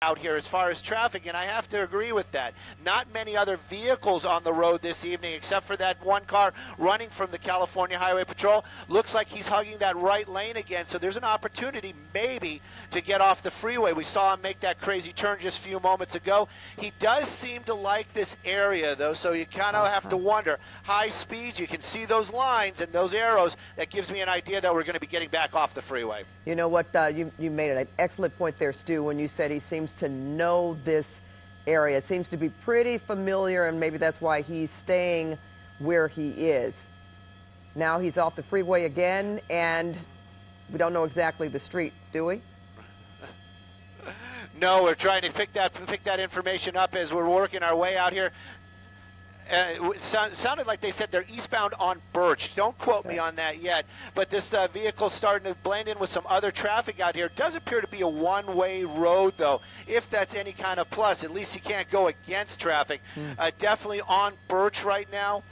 out here as far as traffic, and I have to agree with that. Not many other vehicles on the road this evening except for that one car running from the California Highway Patrol. Looks like he's hugging that right lane again, so there's an opportunity maybe to get off the freeway. We saw him make that crazy turn just a few moments ago. He does seem to like this area, though, so you kind of have to wonder. High speeds, you can see those lines and those arrows. That gives me an idea that we're going to be getting back off the freeway. You know what, you made an excellent point there, Stu, when you said he seems to know this area. It seems to be pretty familiar, and maybe that's why he's staying where he is. Now he's off the freeway again, and we don't know exactly the street, do we? No, we're trying to pick that information up as we're working our way out here. It sounded like they said they're eastbound on Birch. Don't quote me on that yet. But this vehicle's starting to blend in with some other traffic out here. It does appear to be a one-way road, though, if that's any kind of plus. At least you can't go against traffic. Definitely on Birch right now.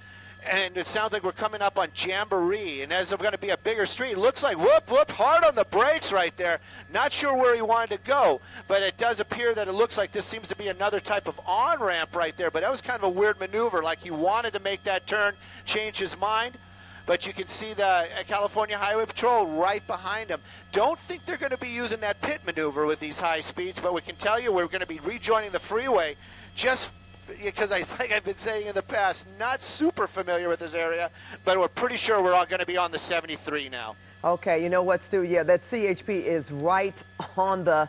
And it sounds like we're coming up on Jamboree, and as it's going to be a bigger street, it looks like whoop, hard on the brakes right there. Not sure where he wanted to go, but it does appear that it looks like this seems to be another type of on-ramp right there, but that was kind of a weird maneuver, like he wanted to make that turn, change his mind. But you can see the California Highway Patrol right behind him. Don't think they're going to be using that pit maneuver with these high speeds, but we can tell you we're going to be rejoining the freeway just because, like I've been saying in the past, not super familiar with this area, but we're pretty sure we're all going to be on the 73 now. Okay, you know what, Stu? Yeah, that CHP is right on the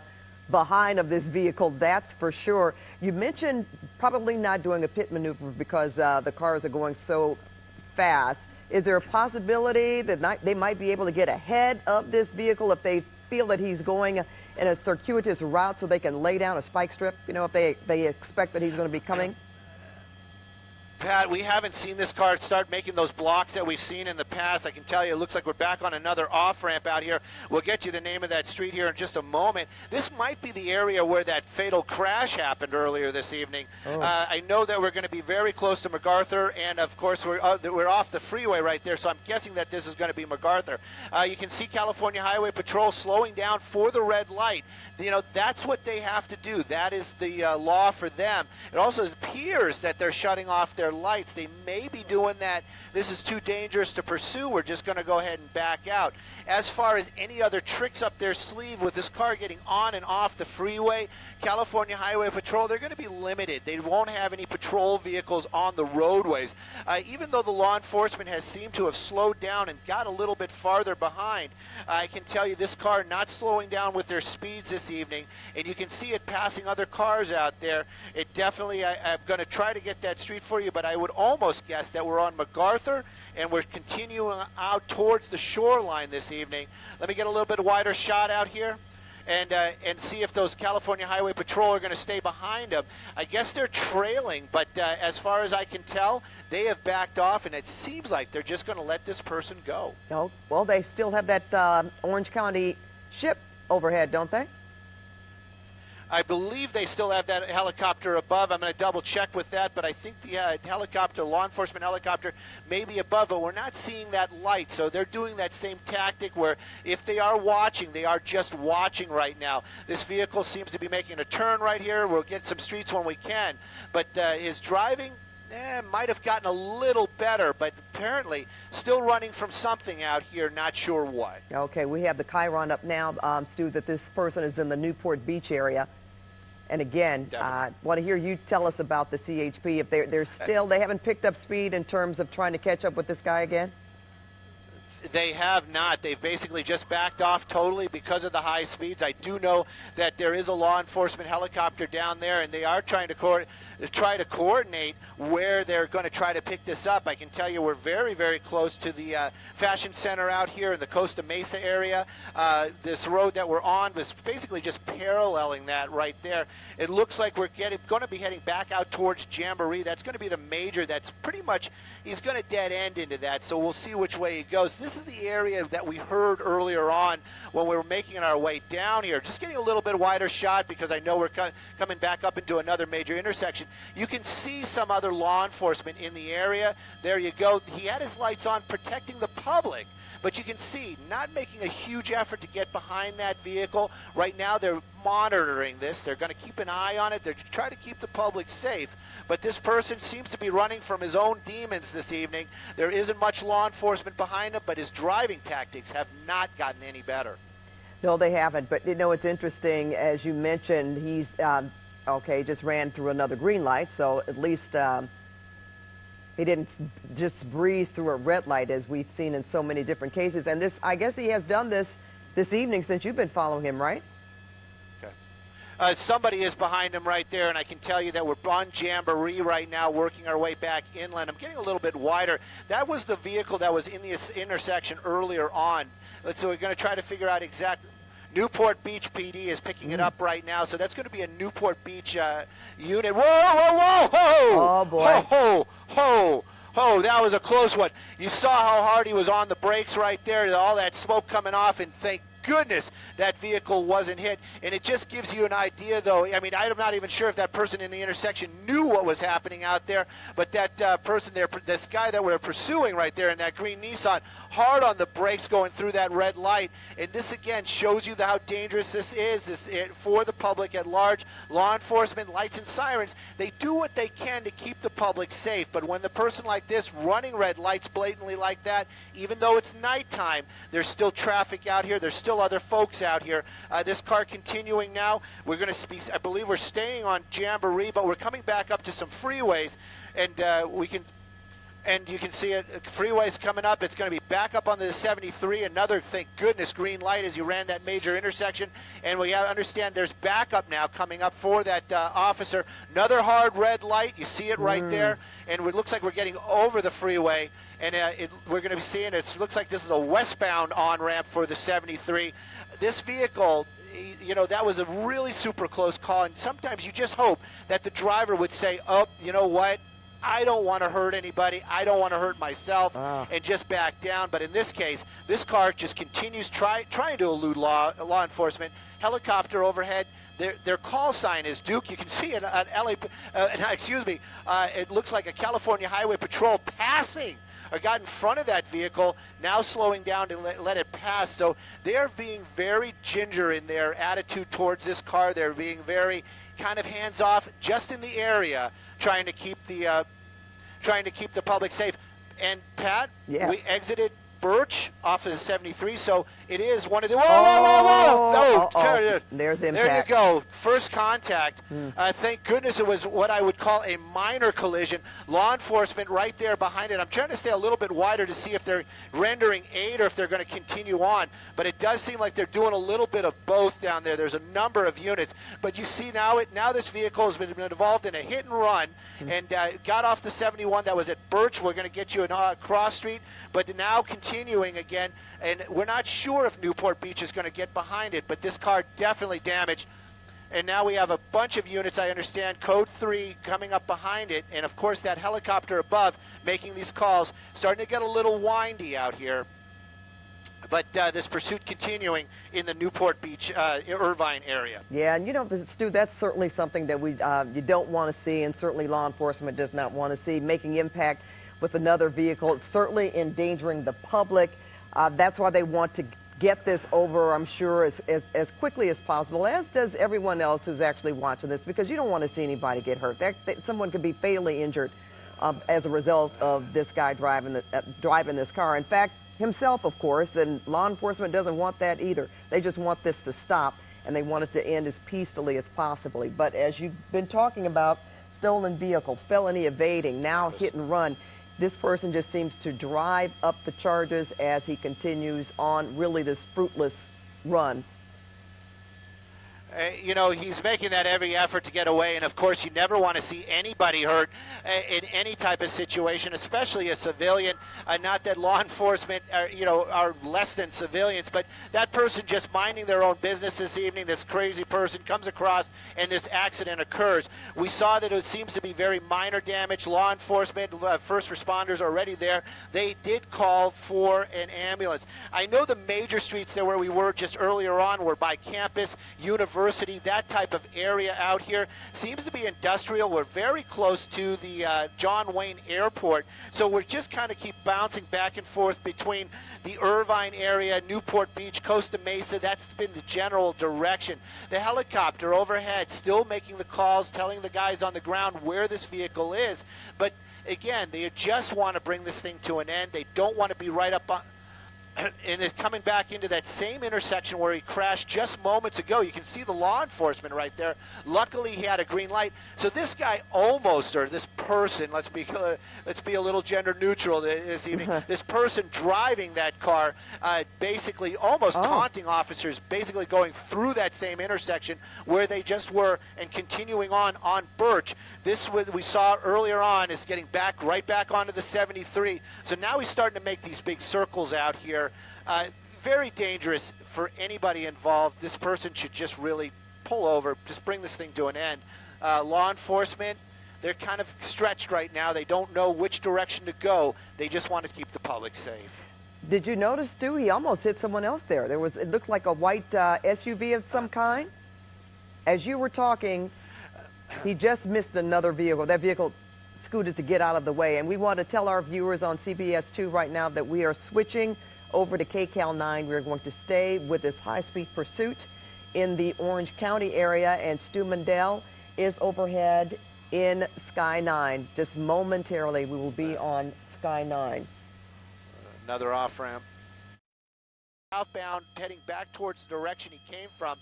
behind of this vehicle, that's for sure. You mentioned probably not doing a pit maneuver because the cars are going so fast. Is there a possibility that they might be able to get ahead of this vehicle if they feel that he's going in a circuitous route so they can lay down a spike strip, you know, if they expect that he's going to be coming? Pat, we haven't seen this car start making those blocks that we've seen in the past. I can tell you it looks like we're back on another off-ramp out here. We'll get you the name of that street here in just a moment. This might be the area where that fatal crash happened earlier this evening. I know that we're going to be very close to MacArthur, and of course we're off the freeway right there, so I'm guessing that this is going to be MacArthur. You can see California Highway Patrol slowing down for the red light. You know, that's what they have to do. That is the law for them. It also appears that they're shutting off their lights. They may be doing that. This is too dangerous to pursue. We're just going to go ahead and back out. As far as any other tricks up their sleeve with this car getting on and off the freeway, California Highway Patrol, they're going to be limited. They won't have any patrol vehicles on the roadways. Even though the law enforcement has seemed to have slowed down and got a little bit farther behind, I can tell you this car not slowing down with their speeds this evening, and you can see it passing other cars out there. It definitely, I'm going to try to get that street for you, but I would almost guess that we're on MacArthur and we're continuing out towards the shoreline this evening. Let me get a little bit wider shot out here and see if those California Highway Patrol are going to stay behind them. I guess they're trailing, but as far as I can tell, they have backed off, and it seems like they're just going to let this person go. Oh, well, they still have that Orange County ship overhead, don't they? I believe they still have that helicopter above. I'm going to double check with that, but I think the helicopter, law enforcement helicopter, may be above, but we're not seeing that light. So they're doing that same tactic where if they are watching, they are just watching right now. This vehicle seems to be making a turn right here. We'll get some streets when we can, but his driving might have gotten a little better, but apparently still running from something out here, not sure what. Okay, we have the Chiron up now, Stu, that this person is in the Newport Beach area. And again, I want to hear you tell us about the CHP. If they're still, they haven't picked up speed in terms of trying to catch up with this guy again? They have not. They've basically just backed off totally because of the high speeds. I do know that there is a law enforcement helicopter down there, and they are trying to coordinate where they're going to try to pick this up. I can tell you we're very, very close to the fashion center out here in the Costa Mesa area. This road that we're on was basically just paralleling that right there. It looks like we're going to be heading back out towards Jamboree. That's going to be the major. That's pretty much, he's going to dead end into that, so we'll see which way he goes. This is the area that we heard earlier on when we were making our way down here. Just getting a little bit wider shot because I know we're coming back up into another major intersection. You can see some other law enforcement in the area. There you go. He had his lights on protecting the public, But you can see, not making a huge effort to get behind that vehicle. Right now, they're monitoring this. They're going to keep an eye on it. They're trying to keep the public safe. But this person seems to be running from his own demons this evening. There isn't much law enforcement behind him, but his driving tactics have not gotten any better. No, they haven't. But, you know, it's interesting, as you mentioned, he's, okay, just ran through another green light, so at least he didn't just breeze through a red light as we've seen in so many different cases. And this, I guess he has done this evening since you've been following him, right? Okay. Somebody is behind him right there, and I can tell you that we're on Jamboree right now, working our way back inland. I'm getting a little bit wider. That was the vehicle that was in the intersection earlier on. So we're going to try to figure out exactly. Newport Beach PD is picking it up right now, so that's going to be a Newport Beach unit. Whoa, whoa, whoa, whoa! Oh, boy. Ho, ho, ho, that was a close one. You saw how hard he was on the brakes right there, all that smoke coming off, and thank goodness that vehicle wasn't hit. And it just gives you an idea, though. I mean, I'm not even sure if that person in the intersection knew what was happening out there, but that person there, this guy that we're pursuing right there in that green Nissan, hard on the brakes going through that red light. And this, again, shows you how dangerous this is for the public at large. Law enforcement, lights and sirens, they do what they can to keep the public safe. But when the person like this running red lights blatantly like that, even though it's nighttime, there's still traffic out here. There's still other folks out here. This car continuing now. We're going to be, I believe we're staying on Jamboree, but we're coming back up to some freeways, and you can see it, freeways coming up. It's going to be back up onto the 73. Another, thank goodness, green light as you ran that major intersection. And we understand there's backup now coming up for that officer. Another hard red light. You see it right there. And it looks like we're getting over the freeway. And we're going to be seeing it. Looks like this is a westbound on-ramp for the 73. This vehicle, you know, that was a really super close call. And sometimes you just hope that the driver would say, oh, you know what? I don't want to hurt anybody. I don't want to hurt myself, and just back down. But in this case, this car just continues trying to elude law enforcement. Helicopter overhead. Their call sign is Duke. You can see it on LA. It looks like a California Highway Patrol passing or got in front of that vehicle, now slowing down to let it pass. So they're being very ginger in their attitude towards this car. They're being very kind of hands off, just in the area, trying to keep the public safe. And Pat, we exited Birch off of the 73, so it is one of the. There's impact. There you go. First contact. Thank goodness it was what I would call a minor collision. Law enforcement right there behind it. I'm trying to stay a little bit wider to see if they're rendering aid or if they're going to continue on. But it does seem like they're doing a little bit of both down there. There's a number of units. But you see now this vehicle has been involved in a hit and run and got off the 71 that was at Birch. We're going to get you a cross street. But now continuing again, and we're not sure if Newport Beach is going to get behind it, but this car definitely damaged. And now we have a bunch of units, I understand, code 3 coming up behind it, and of course that helicopter above making these calls, starting to get a little windy out here. But this pursuit continuing in the Newport Beach, Irvine area. Yeah, and you know, Stu, that's certainly something that you don't want to see, and certainly law enforcement does not want to see, making impact with another vehicle. It's certainly endangering the public. That's why they want to get this over, I'm sure, as quickly as possible, as does everyone else who's actually watching this, because you don't want to see anybody get hurt. Someone could be fatally injured as a result of this guy driving this car. In fact, himself, of course, and law enforcement doesn't want that either. They just want this to stop, and they want it to end as peacefully as possibly. But as you've been talking about, stolen vehicle, felony evading, now hit and run, this person just seems to drive up the charges as he continues on really this fruitless run. You know, he's making that every effort to get away, and of course you never want to see anybody hurt in any type of situation, especially a civilian. Not that law enforcement are less than civilians, but that person just minding their own business this evening, this crazy person comes across and this accident occurs. We saw that it seems to be very minor damage. Law enforcement, first responders already there. They did call for an ambulance. I know the major streets there where we were just earlier on were by campus, university, University, that type of area out here. Seems to be industrial. We're very close to the John Wayne Airport, so we're just kind of keep bouncing back and forth between the Irvine area, Newport Beach, Costa Mesa. That's been the general direction. The helicopter overhead still making the calls, telling the guys on the ground where this vehicle is, but again, they just want to bring this thing to an end. They don't want to be right up on, and it's coming back into that same intersection where he crashed just moments ago. You can see the law enforcement right there. Luckily, he had a green light. So this guy almost, or this person, let's be a little gender neutral this evening. This person driving that car, basically almost taunting officers, basically going through that same intersection where they just were, and continuing on Birch. This we saw earlier on is getting back right back onto the 73. So now he's starting to make these big circles out here. Very dangerous for anybody involved. This person should just really pull over, just bring this thing to an end. Law enforcement, they're kind of stretched right now. They don't know which direction to go. They just want to keep the public safe. Did you notice, Stu, he almost hit someone else there? It looked like a white SUV of some kind. As you were talking, he just missed another vehicle. That vehicle scooted to get out of the way. And we want to tell our viewers on CBS 2 right now that we are switching over to KCAL 9. We're going to stay with this high-speed pursuit in the Orange County area, and Stu Mundell is overhead in Sky 9. Just momentarily, we will be on Sky 9. Another off-ramp. Southbound, heading back towards the direction he came from.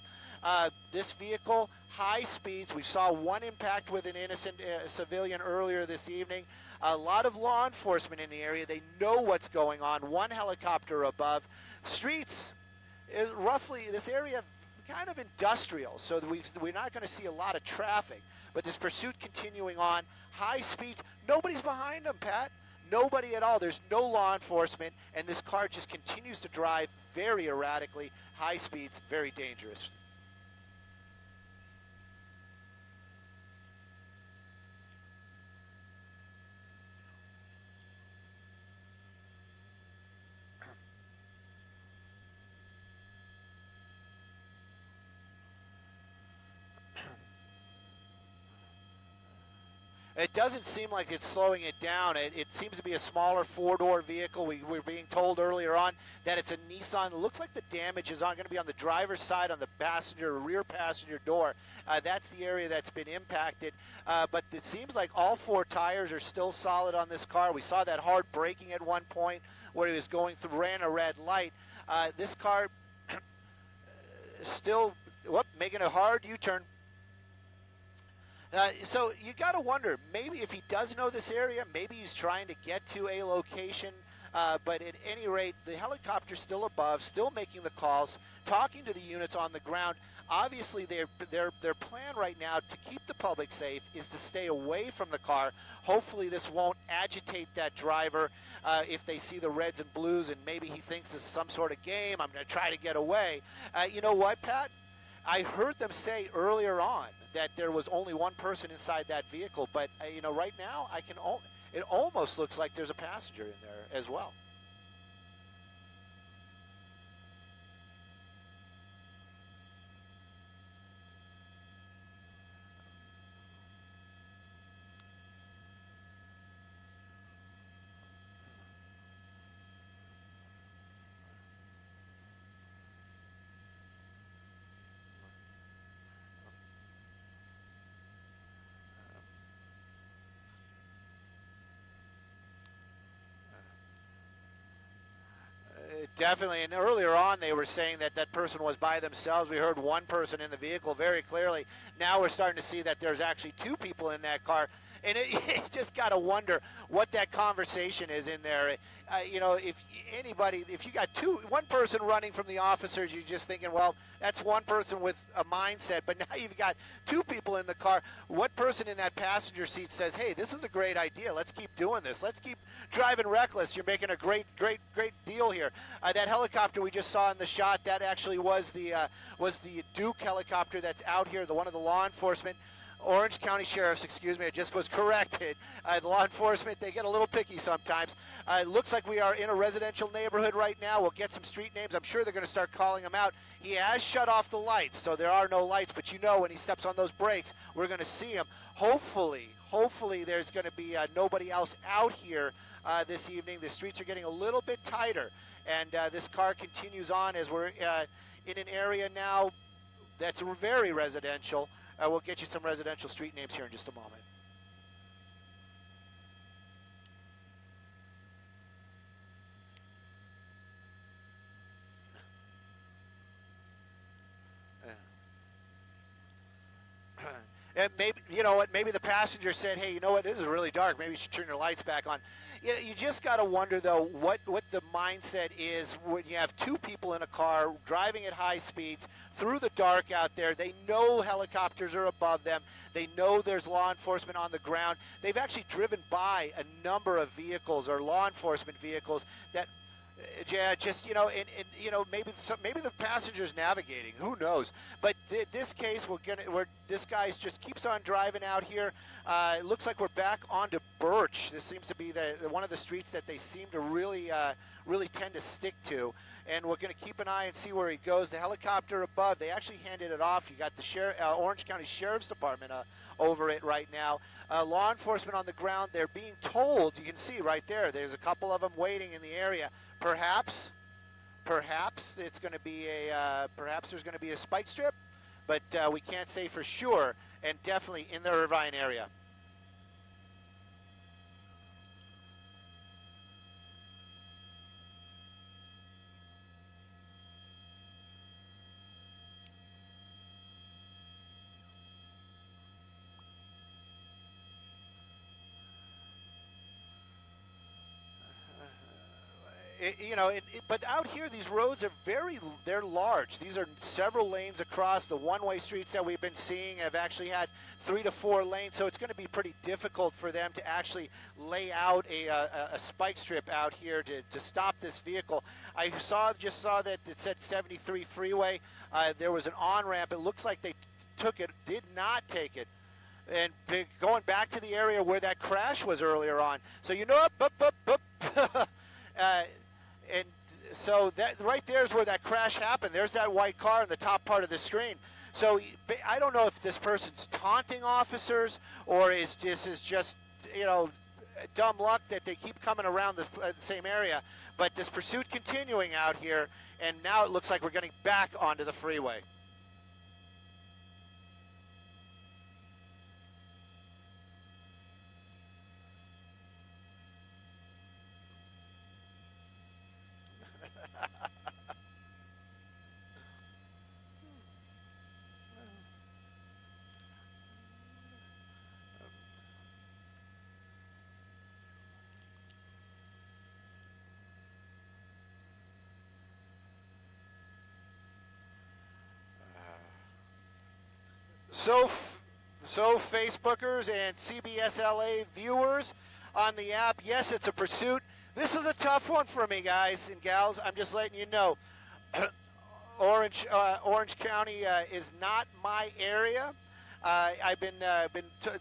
This vehicle, high speeds. We saw one impact with an innocent civilian earlier this evening. A lot of law enforcement in the area. They know what's going on. One helicopter above. Streets, roughly, this area, kind of industrial, so we're not going to see a lot of traffic. But this pursuit continuing on, high speeds. Nobody's behind them, Pat. Nobody at all. There's no law enforcement, and this car just continues to drive very erratically. High speeds, very dangerous. It doesn't seem like it's slowing it down. It seems to be a smaller four-door vehicle. We were being told earlier on that it's a Nissan. It looks like the damage is going to be on the driver's side, on the rear passenger door. That's the area that's been impacted. But it seems like all four tires are still solid on this car. We saw that hard braking at one point where he was going through, ran a red light. This car still making a hard U-turn. So you got to wonder, maybe if he does know this area, maybe he's trying to get to a location. But at any rate, the helicopter's still above, still making the calls, talking to the units on the ground. Obviously, their plan right now to keep the public safe is to stay away from the car. Hopefully, this won't agitate that driver if they see the reds and blues, and maybe he thinks this is some sort of game. I'm going to try to get away. You know what, Pat? I heard them say earlier on that there was only one person inside that vehicle, but you know, right now it almost looks like there's a passenger in there as well. Definitely, and earlier on they were saying that that person was by themselves. We heard one person in the vehicle very clearly. Now we're starting to see that there's actually two people in that car. And you just got to wonder what that conversation is in there. You know, if you got one person running from the officers, you're just thinking, well, that's one person with a mindset. But now you've got two people in the car. What person in that passenger seat says, hey, this is a great idea. Let's keep doing this. Let's keep driving reckless. You're making a great deal here. That helicopter we just saw in the shot, that actually was the Duke helicopter that's out here, one of the law enforcement. Orange County Sheriff's, excuse me, it just was corrected. Law enforcement, they get a little picky sometimes. It looks like we are in a residential neighborhood right now. We'll get some street names. I'm sure they're going to start calling them out. He has shut off the lights, so there are no lights, but you know when he steps on those brakes, we're going to see him. Hopefully there's going to be nobody else out here this evening. The streets are getting a little bit tighter, and this car continues on as we're in an area now that's very residential. We'll get you some residential street names here in just a moment. And maybe, you know what, maybe the passenger said, hey, you know what, this is really dark, maybe you should turn your lights back on. You just got to wonder, though, what the mindset is when you have two people in a car driving at high speeds through the dark out there. They know helicopters are above them. They know there's law enforcement on the ground. They've actually driven by a number of vehicles or law enforcement vehicles that, yeah, just, you know, and you know, maybe the passenger's navigating. Who knows? But this case, this guy just keeps on driving out here. It looks like we're back onto Birch. This seems to be one of the streets that they seem to really tend to stick to. And we're going to keep an eye and see where he goes. The helicopter above, they actually handed it off. You got the Orange County Sheriff's Department over it right now. Law enforcement on the ground, they're being told, you can see right there, there's a couple of them waiting in the area. Perhaps it's going to be perhaps there's going to be a spike strip, but we can't say for sure, and definitely in the Irvine area. But out here, these roads are they're large. These are several lanes across. The one-way streets that we've been seeing have actually had 3 to 4 lanes, so it's going to be pretty difficult for them to actually lay out a spike strip out here to stop this vehicle. I just saw that it said 73 freeway. There was an on-ramp. It looks like they did not take it. And going back to the area where that crash was earlier on. So you know, and so that right there is where that crash happened. There's that white car in the top part of the screen. So I don't know if this person's taunting officers or this is just, you know, dumb luck that they keep coming around the same area. But this pursuit continuing out here, and now it looks like we're getting back onto the freeway. So Facebookers and CBS LA viewers on the app, yes, it's a pursuit. This is a tough one for me, guys and gals. I'm just letting you know. Orange County is not my area. I've been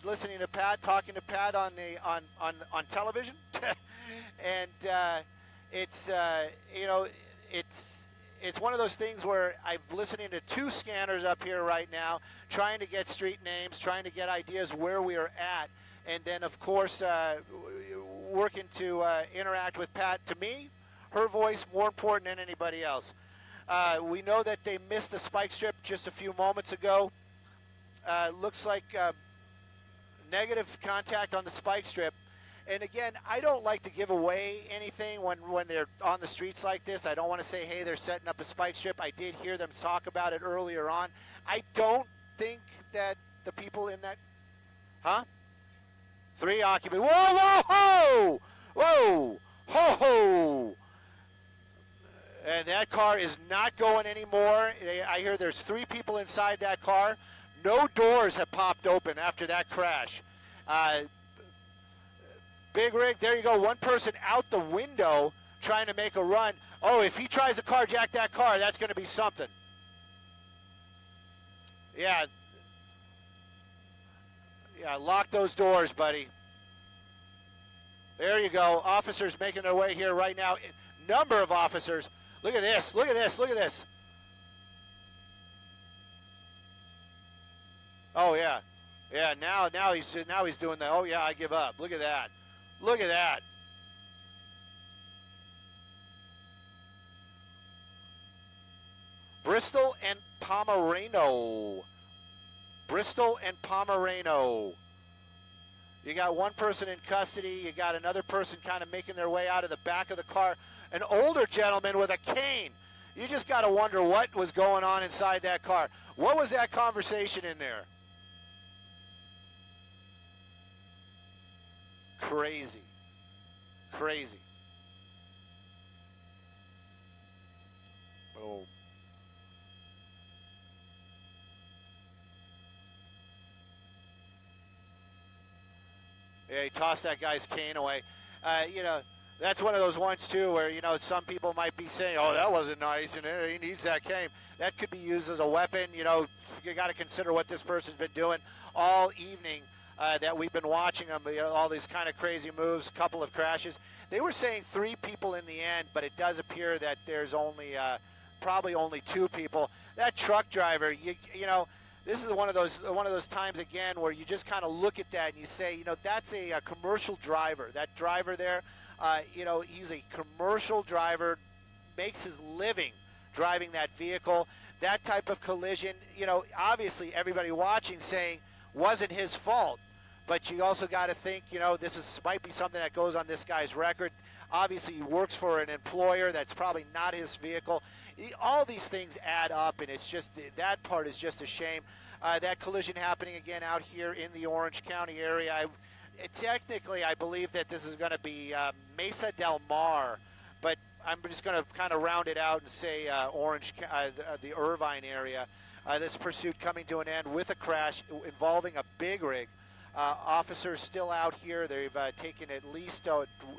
listening to Pat, talking to Pat on television, and it's you know, it's one of those things where I'm listening to 2 scanners up here right now, trying to get street names, trying to get ideas where we are at, and then, of course, working to interact with Pat. To me, her voice more important than anybody else. We know that they missed the spike strip just a few moments ago. Looks like negative contact on the spike strip. And again, I don't like to give away anything when they're on the streets like this. I don't want to say, hey, they're setting up a spike strip. I did hear them talk about it earlier on. I don't think that the people in that... Huh? 3 occupants. Whoa, whoa, ho! Whoa! Ho, ho! And that car is not going anymore. I hear there's 3 people inside that car. No doors have popped open after that crash. Big Rig, there you go. One person out the window trying to make a run. Oh, if he tries to carjack that car, that's going to be something. Yeah. Yeah, lock those doors, buddy. There you go. Officers making their way here right now. Number of officers. Look at this. Look at this. Look at this. Oh yeah, yeah. Now he's doing the. Oh yeah, I give up. Look at that. Look at that. Bristol and Pomerano. Bristol and Pomerano. You got one person in custody. You got another person kind of making their way out of the back of the car. An older gentleman with a cane. You just got to wonder what was going on inside that car. What was that conversation in there? Crazy. Crazy. Oh. Yeah, he tossed that guy's cane away. You know, that's one of those ones, too, where, you know, some people might be saying, oh, that wasn't nice, and he needs that cane. That could be used as a weapon. You know, you got to consider what this person's been doing all evening that we've been watching them, you know, all these kind of crazy moves, couple of crashes. They were saying 3 people in the end, but it does appear that there's only probably only 2 people. That truck driver, you know, this is one of those times again where you just kind of look at that and you say, you know, that's a commercial driver. That driver there, you know, he's a commercial driver, makes his living driving that vehicle. That type of collision, you know, obviously everybody watching saying wasn't his fault, but you also got to think, you know, might be something that goes on this guy's record. Obviously, he works for an employer that's probably not his vehicle. All these things add up, and it's just that part is just a shame. That collision happening again out here in the Orange County area. Technically, I believe that this is going to be Mesa del Mar, but I'm just going to kind of round it out and say the Irvine area. This pursuit coming to an end with a crash involving a big rig. Officers still out here. They've taken at least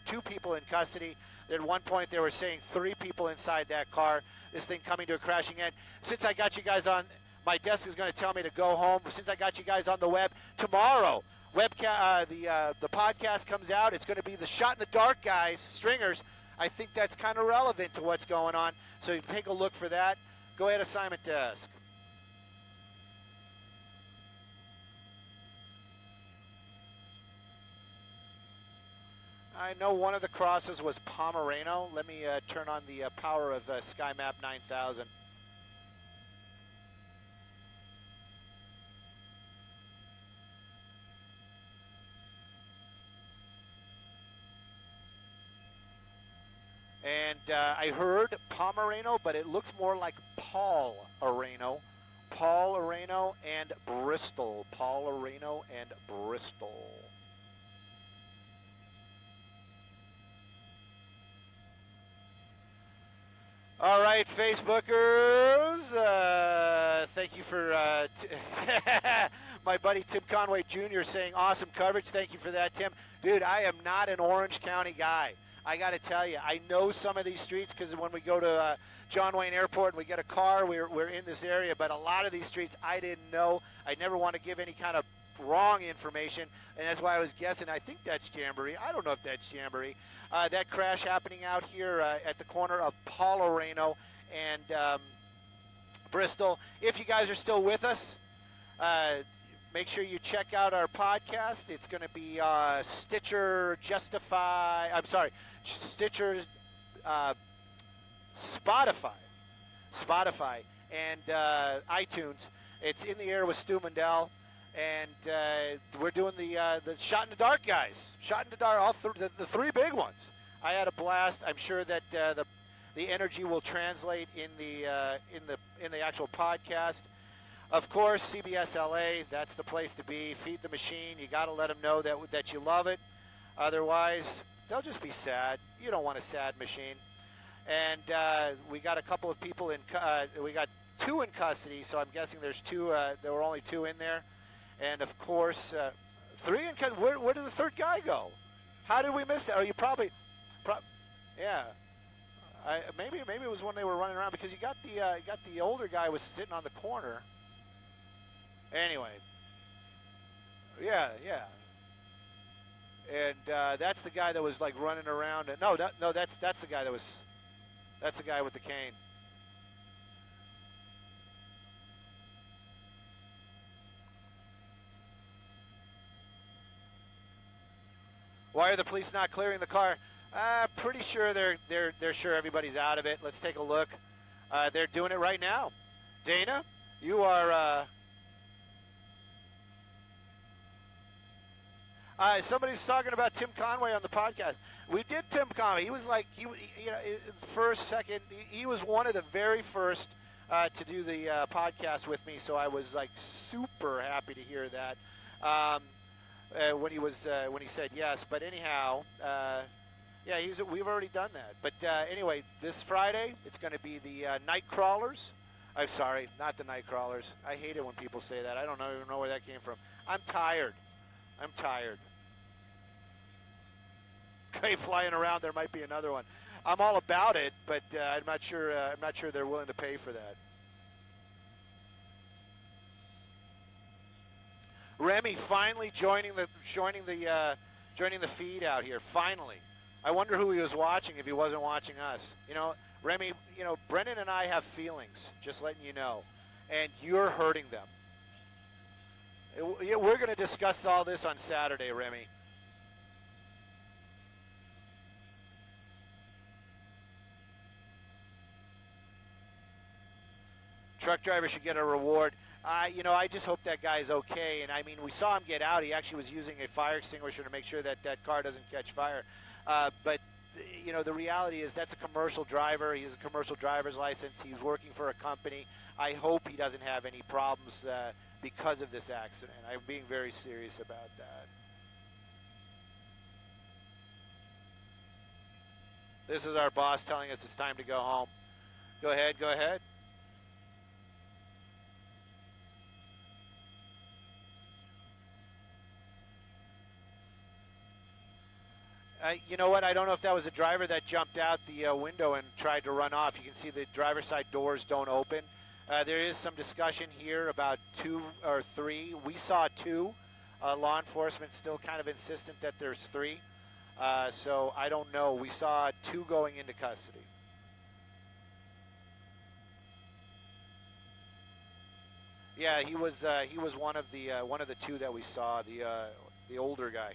2 people in custody. At one point, they were saying 3 people inside that car. This thing coming to a crashing end. Since I got you guys on, my desk is going to tell me to go home. Since I got you guys on the web, tomorrow, the podcast comes out. It's going to be the Shot in the Dark guys, stringers. I think that's kind of relevant to what's going on. So take a look for that. Go ahead, assignment desk. I know one of the crosses was Pomerano. Let me turn on the power of SkyMap 9000. And I heard Pomerano, but it looks more like Paul Areno. Paul Areno and Bristol. Paul Areno and Bristol. All right, Facebookers, thank you for my buddy Tim Conway Jr. saying awesome coverage. Thank you for that, Tim. Dude, I am not an Orange County guy. I got to tell you, I know some of these streets because when we go to John Wayne Airport and we get a car, we're in this area. But a lot of these streets I didn't know. I never want to give any kind of wrong information, and that's why I was guessing. I think that's Jamboree. I don't know if that's Jamboree. That crash happening out here at the corner of Paul Areno and Bristol. If you guys are still with us, make sure you check out our podcast. It's going to be Stitcher, Stitcher, Spotify, and iTunes. It's In the Air with Stu Mundell. And we're doing the Shot in the Dark guys. Shot in the Dark, the 3 big ones. I had a blast. I'm sure that the energy will translate in the actual podcast. Of course, CBS LA, that's the place to be. Feed the machine. You got to let them know that you love it. Otherwise, they'll just be sad. You don't want a sad machine. And we got a couple of people we got 2 in custody, so I'm guessing there's 2. There were only 2 in there. And of course, 3 in custody. Where did the 3rd guy go? How did we miss that? Oh, you yeah. Maybe it was when they were running around because you got the older guy was sitting on the corner. Anyway, Yeah, yeah. And that's the guy that was like running around. And no, that's the guy that was. That's the guy with the cane. Why are the police not clearing the car? Pretty sure they're sure everybody's out of it. Let's take a look. They're doing it right now. Dana, you are. Somebody's talking about Tim Conway on the podcast. We did Tim Conway. He was like, you know, first, second. He was one of the very first to do the podcast with me. So I was like super happy to hear that when he said yes. But anyhow, yeah, we've already done that. But anyway, this Friday it's going to be the night crawlers. I'm sorry, not the night crawlers. I hate it when people say that. I don't even know where that came from. I'm tired. I'm tired. Okay, flying around. There might be another one. I'm all about it, but I'm not sure. I'm not sure they're willing to pay for that. Remy finally joining the feed out here. Finally, I wonder who he was watching if he wasn't watching us. You know, Remy. You know, Brennan and I have feelings. Just letting you know, and you're hurting them. We're going to discuss all this on Saturday, Remy. Truck driver should get a reward. You know, I just hope that guy's okay. And I mean, we saw him get out. He actually was using a fire extinguisher to make sure that that car doesn't catch fire. But you know, the reality is that's a commercial driver. He has a commercial driver's license. He's working for a company. I hope he doesn't have any problems because of this accident. I'm being very serious about that. This is our boss telling us it's time to go home. Go ahead, go ahead. You know what? I don't know if that was a driver that jumped out the window and tried to run off. You can see the driver's side doors don't open. There is some discussion here about 2 or 3. We saw 2. Law enforcement still kind of insistent that there's 3. So I don't know. We saw 2 going into custody. Yeah, he was one of the 2 that we saw, the older guy.